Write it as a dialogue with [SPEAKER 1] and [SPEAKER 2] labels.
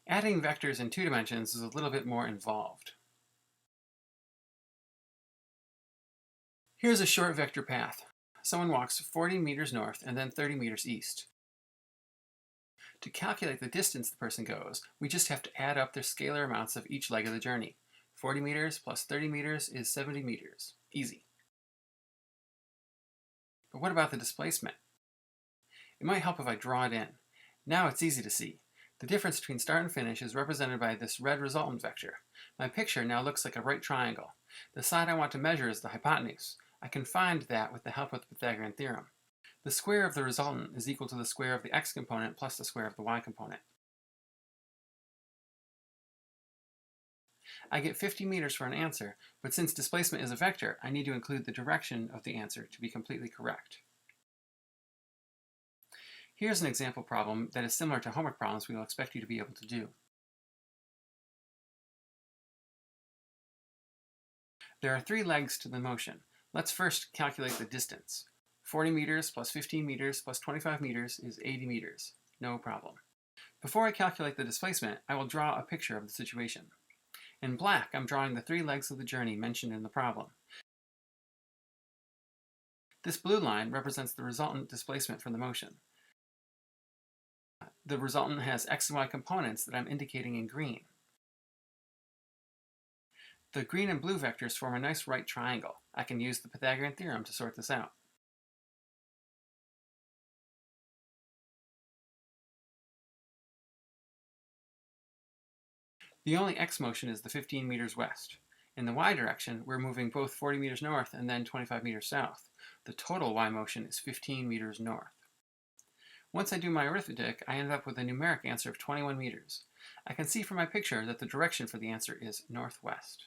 [SPEAKER 1] Adding vectors in 2 dimensions is a little bit more involved. Here's a short vector path. Someone walks 40 meters north and then 30 meters east. To calculate the distance the person goes, we just have to add up their scalar amounts of each leg of the journey. 40 meters plus 30 meters is 70 meters. Easy. But what about the displacement? It might help if I draw it in. Now it's easy to see. The difference between start and finish is represented by this red resultant vector. My picture now looks like a right triangle. The side I want to measure is the hypotenuse. I can find that with the help of the Pythagorean theorem. The square of the resultant is equal to the square of the x component plus the square of the y component. I get 50 meters for an answer, but since displacement is a vector, I need to include the direction of the answer to be completely correct. Here's an example problem that is similar to homework problems we will expect you to be able to do. There are 3 legs to the motion. Let's first calculate the distance. 40 meters plus 15 meters plus 25 meters is 80 meters. No problem. Before I calculate the displacement, I will draw a picture of the situation. In black, I'm drawing the 3 legs of the journey mentioned in the problem. This blue line represents the resultant displacement from the motion. The resultant has x and y components that I'm indicating in green. The green and blue vectors form a nice right triangle. I can use the Pythagorean theorem to sort this out. The only x motion is the 15 meters west. In the y direction, we're moving both 40 meters north and then 25 meters south. The total y motion is 15 meters north. Once I do my arithmetic, I end up with a numeric answer of 21 meters. I can see from my picture that the direction for the answer is northwest.